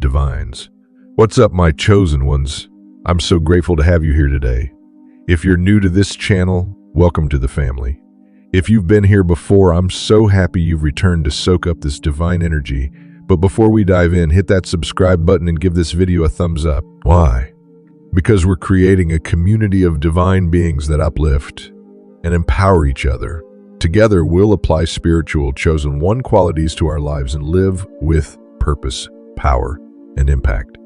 Divines. What's up, my chosen ones? I'm so grateful to have you here today. If you're new to this channel, welcome to the family. If you've been here before, I'm so happy you've returned to soak up this divine energy. But before we dive in, hit that subscribe button and give this video a thumbs up. Why? Because we're creating a community of divine beings that uplift and empower each other. Together, we'll apply spiritual chosen one qualities to our lives and live with purpose, power, and impact.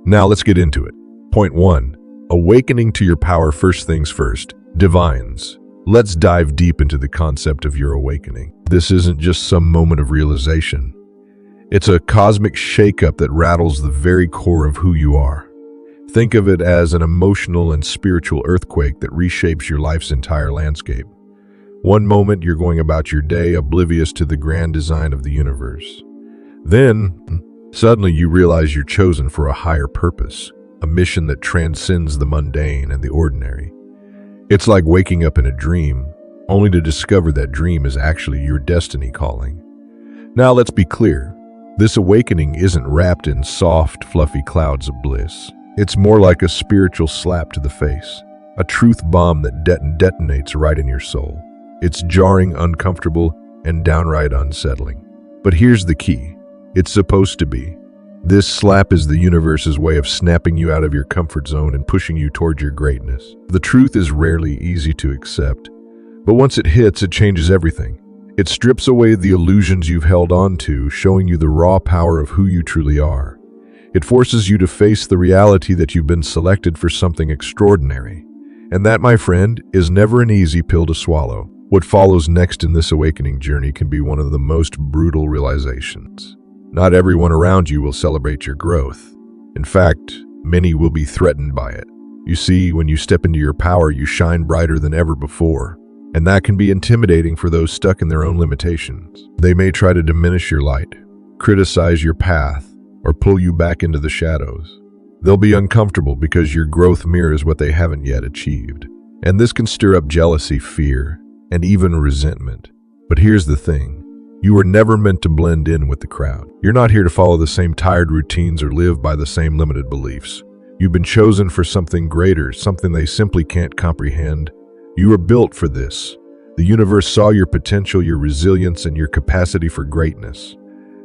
Now let's get into it. Point 1. Awakening to your power. First things first. Divines. Let's dive deep into the concept of your awakening. This isn't just some moment of realization. It's a cosmic shakeup that rattles the very core of who you are. Think of it as an emotional and spiritual earthquake that reshapes your life's entire landscape. One moment you're going about your day oblivious to the grand design of the universe. Then, suddenly you realize you're chosen for a higher purpose, a mission that transcends the mundane and the ordinary. It's like waking up in a dream, only to discover that dream is actually your destiny calling. Now let's be clear, this awakening isn't wrapped in soft, fluffy clouds of bliss. It's more like a spiritual slap to the face, a truth bomb that detonates right in your soul. It's jarring, uncomfortable, and downright unsettling. But here's the key. It's supposed to be. This slap is the universe's way of snapping you out of your comfort zone and pushing you toward your greatness. The truth is rarely easy to accept, but once it hits, it changes everything. It strips away the illusions you've held on to, showing you the raw power of who you truly are. It forces you to face the reality that you've been selected for something extraordinary. And that, my friend, is never an easy pill to swallow. What follows next in this awakening journey can be one of the most brutal realizations. Not everyone around you will celebrate your growth. In fact, many will be threatened by it. You see, when you step into your power, you shine brighter than ever before. And that can be intimidating for those stuck in their own limitations. They may try to diminish your light, criticize your path, or pull you back into the shadows. They'll be uncomfortable because your growth mirrors what they haven't yet achieved. And this can stir up jealousy, fear, and even resentment. But here's the thing. You were never meant to blend in with the crowd. You're not here to follow the same tired routines or live by the same limited beliefs. You've been chosen for something greater, something they simply can't comprehend. You were built for this. The universe saw your potential, your resilience, and your capacity for greatness.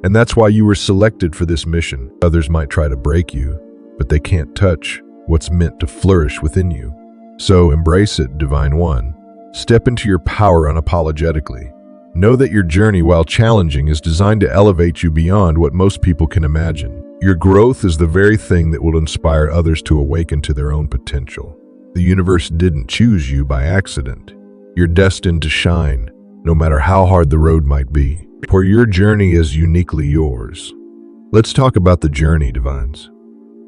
And that's why you were selected for this mission. Others might try to break you, but they can't touch what's meant to flourish within you. So embrace it, Divine One. Step into your power unapologetically. Know that your journey, while challenging, is designed to elevate you beyond what most people can imagine. Your growth is the very thing that will inspire others to awaken to their own potential. The universe didn't choose you by accident. You're destined to shine, no matter how hard the road might be. For your journey is uniquely yours. Let's talk about the journey, Divines.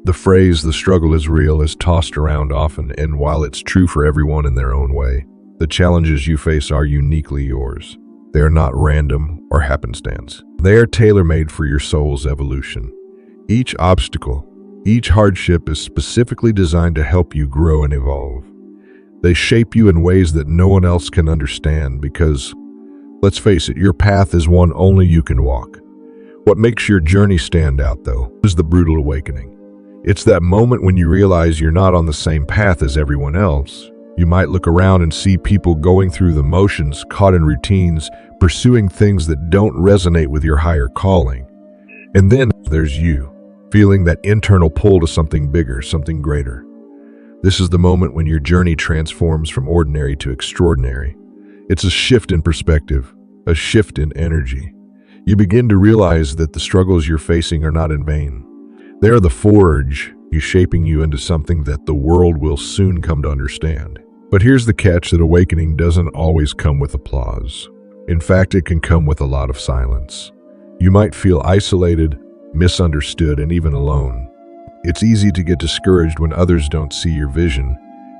The phrase, "the struggle is real," is tossed around often, and while it's true for everyone in their own way, the challenges you face are uniquely yours. They are not random or happenstance. They are tailor-made for your soul's evolution. Each obstacle, each hardship is specifically designed to help you grow and evolve. They shape you in ways that no one else can understand because, let's face it, your path is one only you can walk. What makes your journey stand out, though, is the brutal awakening. It's that moment when you realize you're not on the same path as everyone else. You might look around and see people going through the motions, caught in routines, pursuing things that don't resonate with your higher calling. And then there's you, feeling that internal pull to something bigger, something greater. This is the moment when your journey transforms from ordinary to extraordinary. It's a shift in perspective, a shift in energy. You begin to realize that the struggles you're facing are not in vain. They are the forge, shaping you into something that the world will soon come to understand. But here's the catch, that awakening doesn't always come with applause. In fact, it can come with a lot of silence. You might feel isolated, misunderstood, and even alone. It's easy to get discouraged when others don't see your vision.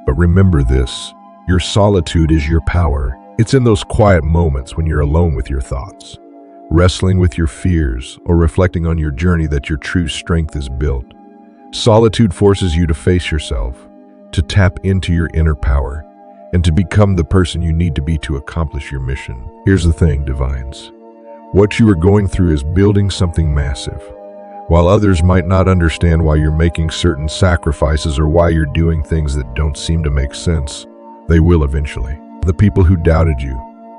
But remember this, your solitude is your power. It's in those quiet moments when you're alone with your thoughts, wrestling with your fears, or reflecting on your journey that your true strength is built. Solitude forces you to face yourself, to tap into your inner power, and to become the person you need to be to accomplish your mission. Here's the thing, Divines. What you are going through is building something massive, While others might not understand why you're making certain sacrifices or why you're doing things that don't seem to make sense, they will eventually. The people who doubted you,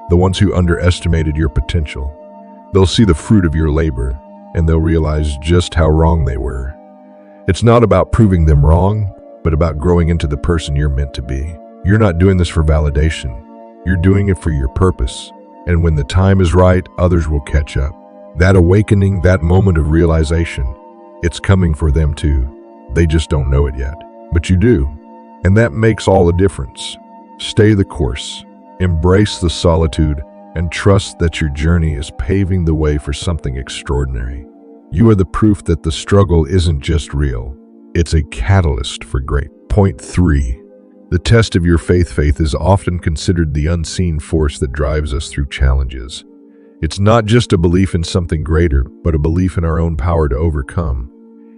the ones who underestimated your potential, they'll see the fruit of your labor, and they'll realize just how wrong they were. It's not about proving them wrong, but about growing into the person you're meant to be. You're not doing this for validation. You're doing it for your purpose. And when the time is right, others will catch up. That awakening, that moment of realization, it's coming for them too. They just don't know it yet. But you do. And that makes all the difference. Stay the course. Embrace the solitude and trust that your journey is paving the way for something extraordinary. You are the proof that the struggle isn't just real. It's a catalyst for great. Point 3. The test of your faith. Faith is often considered the unseen force that drives us through challenges. It's not just a belief in something greater, but a belief in our own power to overcome.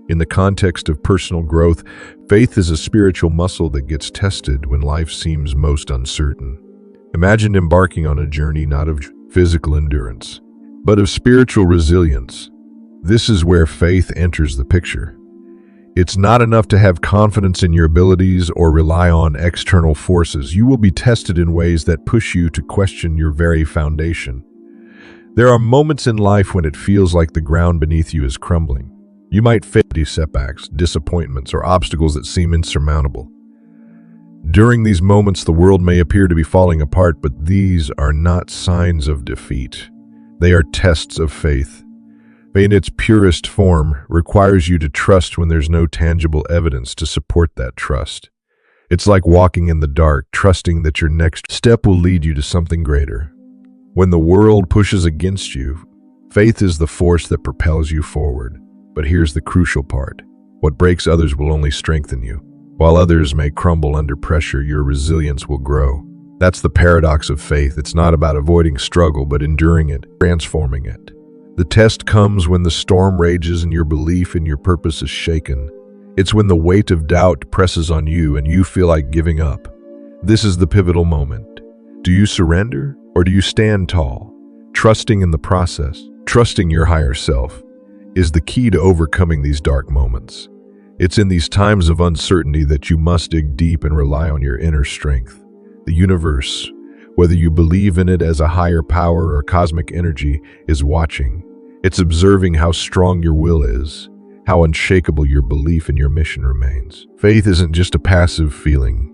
In the context of personal growth, faith is a spiritual muscle that gets tested when life seems most uncertain. Imagine embarking on a journey not of physical endurance, but of spiritual resilience. This is where faith enters the picture. It's not enough to have confidence in your abilities or rely on external forces. You will be tested in ways that push you to question your very foundation. There are moments in life when it feels like the ground beneath you is crumbling. You might face setbacks, disappointments, or obstacles that seem insurmountable. During these moments, the world may appear to be falling apart, but these are not signs of defeat. They are tests of faith. Faith in its purest form requires you to trust when there's no tangible evidence to support that trust. It's like walking in the dark, trusting that your next step will lead you to something greater. When the world pushes against you, faith is the force that propels you forward. But here's the crucial part. What breaks others will only strengthen you. While others may crumble under pressure, your resilience will grow. That's the paradox of faith. It's not about avoiding struggle, but enduring it, transforming it. The test comes when the storm rages and your belief in your purpose is shaken. It's when the weight of doubt presses on you and you feel like giving up. This is the pivotal moment. Do you surrender or do you stand tall? Trusting in the process, trusting your higher self, is the key to overcoming these dark moments. It's in these times of uncertainty that you must dig deep and rely on your inner strength. The universe, whether you believe in it as a higher power or cosmic energy, is watching. It's observing how strong your will is, how unshakable your belief in your mission remains. Faith isn't just a passive feeling.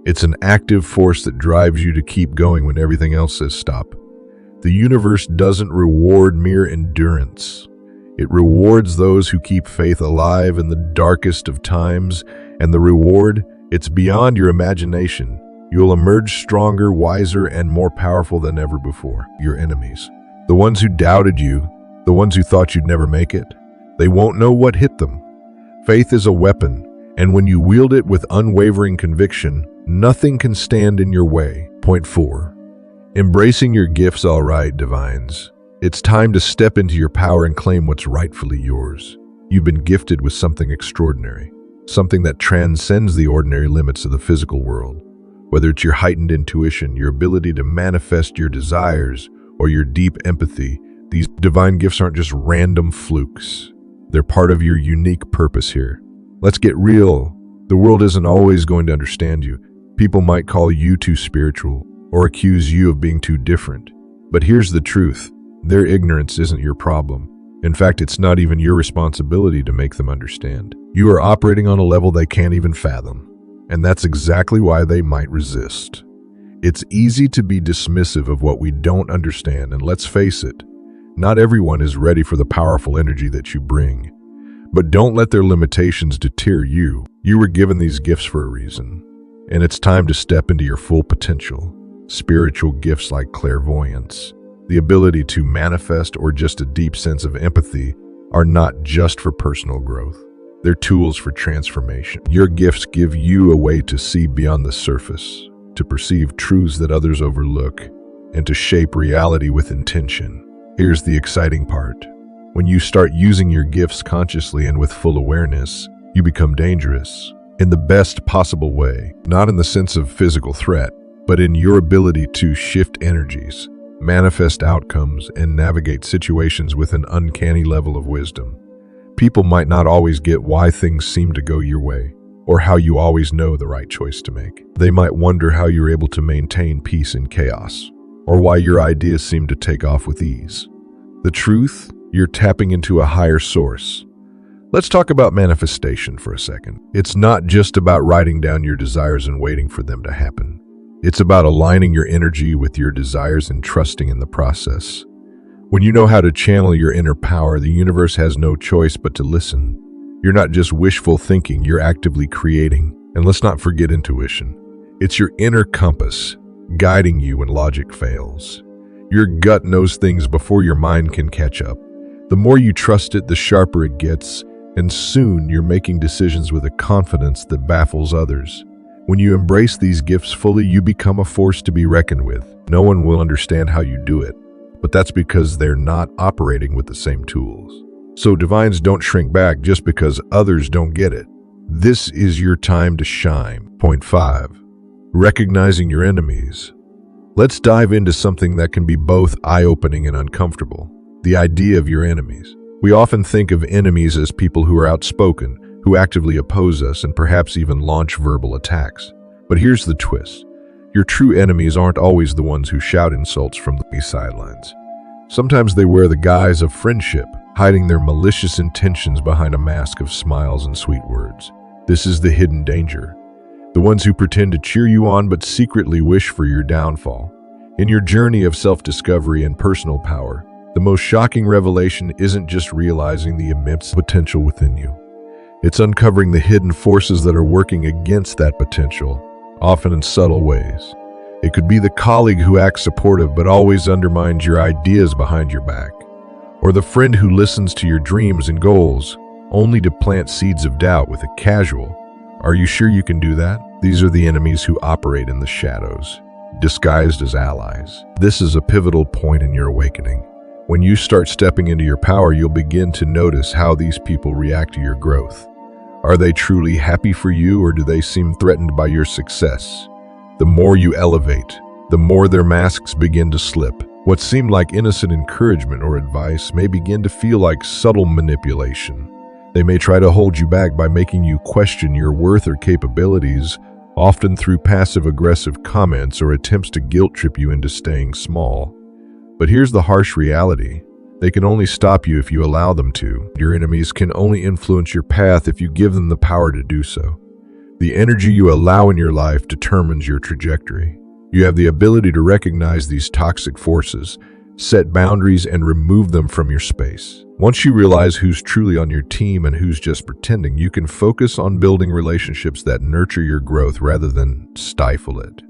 It's an active force that drives you to keep going when everything else says stop. The universe doesn't reward mere endurance. It rewards those who keep faith alive in the darkest of times, and the reward, it's beyond your imagination. You'll emerge stronger, wiser, and more powerful than ever before. Your enemies, the ones who doubted you, the ones who thought you'd never make it, they won't know what hit them. Faith is a weapon, and when you wield it with unwavering conviction, nothing can stand in your way. Point 4. Embracing your gifts. All right, divines. It's time to step into your power and claim what's rightfully yours. You've been gifted with something extraordinary, something that transcends the ordinary limits of the physical world. Whether it's your heightened intuition, your ability to manifest your desires, or your deep empathy, these divine gifts aren't just random flukes. They're part of your unique purpose here. Let's get real. The world isn't always going to understand you. People might call you too spiritual or accuse you of being too different. But here's the truth. Their ignorance isn't your problem. In fact, it's not even your responsibility to make them understand. You are operating on a level they can't even fathom. And that's exactly why they might resist. It's easy to be dismissive of what we don't understand, and let's face it, not everyone is ready for the powerful energy that you bring. But don't let their limitations deter you. You were given these gifts for a reason, and it's time to step into your full potential. Spiritual gifts like clairvoyance, the ability to manifest, or just a deep sense of empathy are not just for personal growth. They're tools for transformation. Your gifts give you a way to see beyond the surface, to perceive truths that others overlook, and to shape reality with intention. Here's the exciting part. When you start using your gifts consciously and with full awareness, you become dangerous in the best possible way, not in the sense of physical threat, but in your ability to shift energies, manifest outcomes, and navigate situations with an uncanny level of wisdom. People might not always get why things seem to go your way, or how you always know the right choice to make. They might wonder how you're able to maintain peace in chaos, or why your ideas seem to take off with ease. The truth? You're tapping into a higher source. Let's talk about manifestation for a second. It's not just about writing down your desires and waiting for them to happen. It's about aligning your energy with your desires and trusting in the process. When you know how to channel your inner power, the universe has no choice but to listen. You're not just wishful thinking, you're actively creating. And let's not forget intuition. It's your inner compass, guiding you when logic fails. Your gut knows things before your mind can catch up. The more you trust it, the sharper it gets, and soon you're making decisions with a confidence that baffles others. When you embrace these gifts fully, you become a force to be reckoned with. No one will understand how you do it, but that's because they're not operating with the same tools. So divines, don't shrink back just because others don't get it. This is your time to shine. Point 5. Recognizing your enemies. Let's dive into something that can be both eye-opening and uncomfortable. The idea of your enemies. We often think of enemies as people who are outspoken, who actively oppose us and perhaps even launch verbal attacks. But here's the twist. Your true enemies aren't always the ones who shout insults from the sidelines. Sometimes they wear the guise of friendship, hiding their malicious intentions behind a mask of smiles and sweet words. This is the hidden danger. The ones who pretend to cheer you on but secretly wish for your downfall. In your journey of self-discovery and personal power, the most shocking revelation isn't just realizing the immense potential within you. It's uncovering the hidden forces that are working against that potential, often in subtle ways. It could be the colleague who acts supportive but always undermines your ideas behind your back, or the friend who listens to your dreams and goals, only to plant seeds of doubt with a casual, "Are you sure you can do that?" These are the enemies who operate in the shadows, disguised as allies. This is a pivotal point in your awakening. When you start stepping into your power, you'll begin to notice how these people react to your growth. Are they truly happy for you, or do they seem threatened by your success? The more you elevate, the more their masks begin to slip. What seemed like innocent encouragement or advice may begin to feel like subtle manipulation. They may try to hold you back by making you question your worth or capabilities, often through passive-aggressive comments or attempts to guilt-trip you into staying small. But here's the harsh reality. They can only stop you if you allow them to. Your enemies can only influence your path if you give them the power to do so. The energy you allow in your life determines your trajectory. You have the ability to recognize these toxic forces, set boundaries, and remove them from your space. Once you realize who's truly on your team and who's just pretending, you can focus on building relationships that nurture your growth rather than stifle it.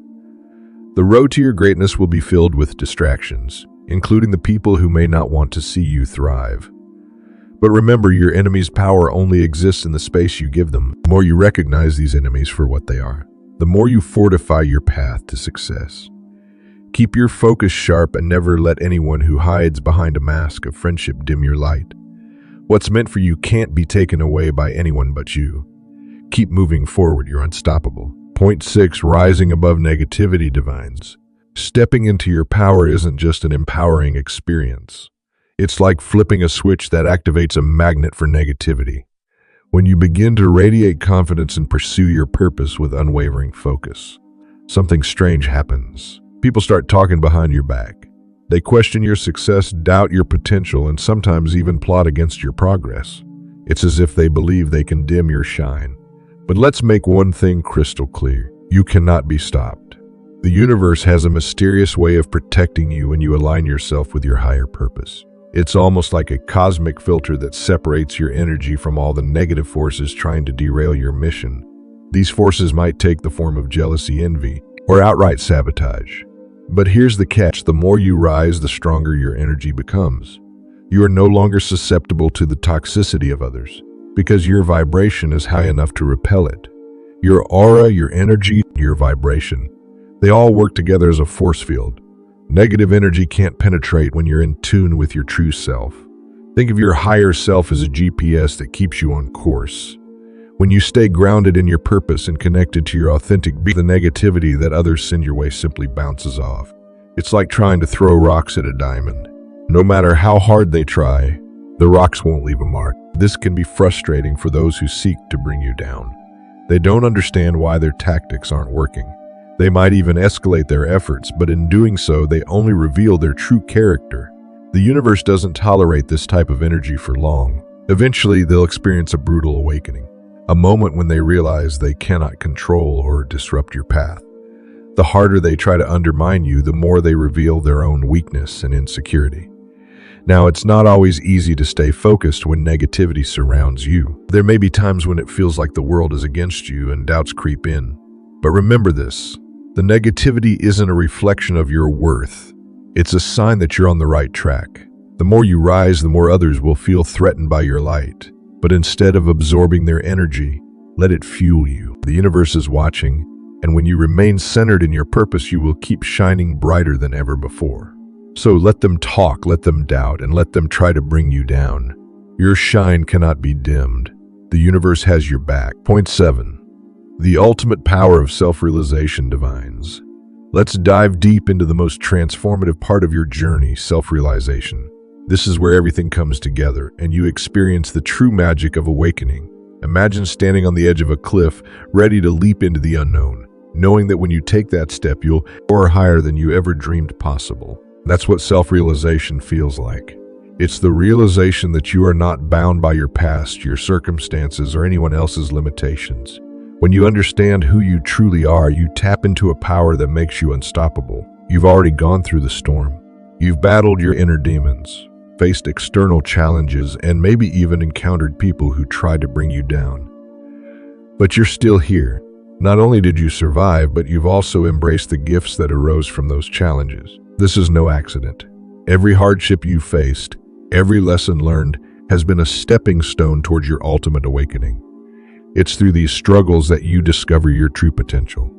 The road to your greatness will be filled with distractions, including the people who may not want to see you thrive. But remember, your enemy's power only exists in the space you give them. The more you recognize these enemies for what they are, the more you fortify your path to success. Keep your focus sharp and never let anyone who hides behind a mask of friendship dim your light. What's meant for you can't be taken away by anyone but you. Keep moving forward, you're unstoppable. Point 6, rising above negativity divines. Stepping into your power isn't just an empowering experience. It's like flipping a switch that activates a magnet for negativity. When you begin to radiate confidence and pursue your purpose with unwavering focus, something strange happens. People start talking behind your back. They question your success, doubt your potential, and sometimes even plot against your progress. It's as if they believe they can dim your shine. But let's make one thing crystal clear. You cannot be stopped. The universe has a mysterious way of protecting you when you align yourself with your higher purpose. It's almost like a cosmic filter that separates your energy from all the negative forces trying to derail your mission. These forces might take the form of jealousy, envy, or outright sabotage. But here's the catch: the more you rise, the stronger your energy becomes. You are no longer susceptible to the toxicity of others, because your vibration is high enough to repel it. Your aura, your energy, your vibration, they all work together as a force field. Negative energy can't penetrate when you're in tune with your true self. Think of your higher self as a GPS that keeps you on course. When you stay grounded in your purpose and connected to your authentic being, the negativity that others send your way simply bounces off. It's like trying to throw rocks at a diamond. No matter how hard they try, the rocks won't leave a mark. This can be frustrating for those who seek to bring you down. They don't understand why their tactics aren't working. They might even escalate their efforts, but in doing so, they only reveal their true character. The universe doesn't tolerate this type of energy for long. Eventually, they'll experience a brutal awakening, a moment when they realize they cannot control or disrupt your path. The harder they try to undermine you, the more they reveal their own weakness and insecurity. Now, it's not always easy to stay focused when negativity surrounds you. There may be times when it feels like the world is against you and doubts creep in. But remember this, the negativity isn't a reflection of your worth. It's a sign that you're on the right track. The more you rise, the more others will feel threatened by your light. But instead of absorbing their energy, let it fuel you. The universe is watching, and when you remain centered in your purpose, you will keep shining brighter than ever before. So let them talk, let them doubt, and let them try to bring you down. Your shine cannot be dimmed. The universe has your back. Point 7. The ultimate power of self-realization divines. Let's dive deep into the most transformative part of your journey, self-realization. This is where everything comes together, and you experience the true magic of awakening. Imagine standing on the edge of a cliff, ready to leap into the unknown, knowing that when you take that step, you'll soar higher than you ever dreamed possible. That's what self-realization feels like. It's the realization that you are not bound by your past, your circumstances, or anyone else's limitations. When you understand who you truly are, you tap into a power that makes you unstoppable. You've already gone through the storm. You've battled your inner demons, faced external challenges, and maybe even encountered people who tried to bring you down. But you're still here. Not only did you survive, but you've also embraced the gifts that arose from those challenges. This is no accident. Every hardship you faced, every lesson learned, has been a stepping stone towards your ultimate awakening. It's through these struggles that you discover your true potential.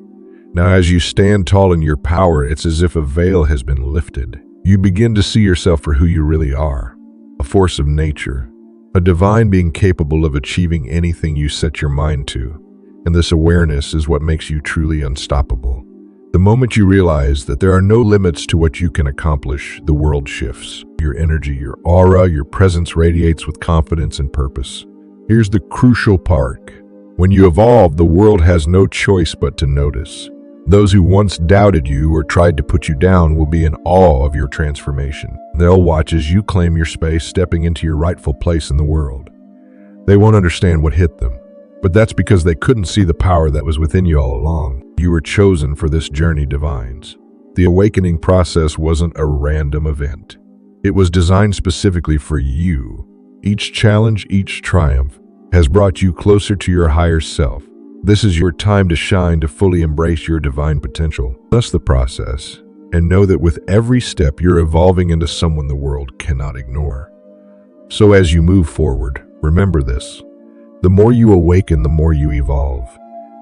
Now, as you stand tall in your power, it's as if a veil has been lifted. You begin to see yourself for who you really are, a force of nature, a divine being capable of achieving anything you set your mind to. And this awareness is what makes you truly unstoppable. The moment you realize that there are no limits to what you can accomplish, the world shifts. Your energy, your aura, your presence radiates with confidence and purpose. Here's the crucial part. When you evolve, the world has no choice but to notice. Those who once doubted you or tried to put you down will be in awe of your transformation. They'll watch as you claim your space, stepping into your rightful place in the world. They won't understand what hit them, but that's because they couldn't see the power that was within you all along. You were chosen for this journey, divines. The awakening process wasn't a random event. It was designed specifically for you. Each challenge, each triumph, has brought you closer to your higher self. This is your time to shine, to fully embrace your divine potential. Trust the process, and know that with every step you're evolving into someone the world cannot ignore. So as you move forward, remember this. The more you awaken, the more you evolve.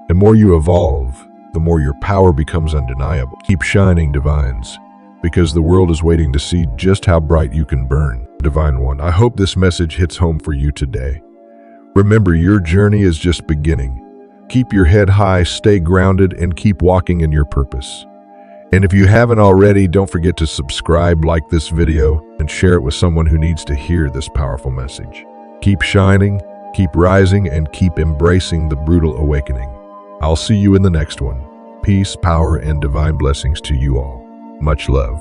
The more you evolve, the more your power becomes undeniable. Keep shining, divines, because the world is waiting to see just how bright you can burn. Divine One, I hope this message hits home for you today. Remember, your journey is just beginning. Keep your head high, stay grounded, and keep walking in your purpose. And if you haven't already, don't forget to subscribe, like this video, and share it with someone who needs to hear this powerful message. Keep shining, keep rising, and keep embracing the brutal awakening. I'll see you in the next one. Peace, power, and divine blessings to you all. Much love.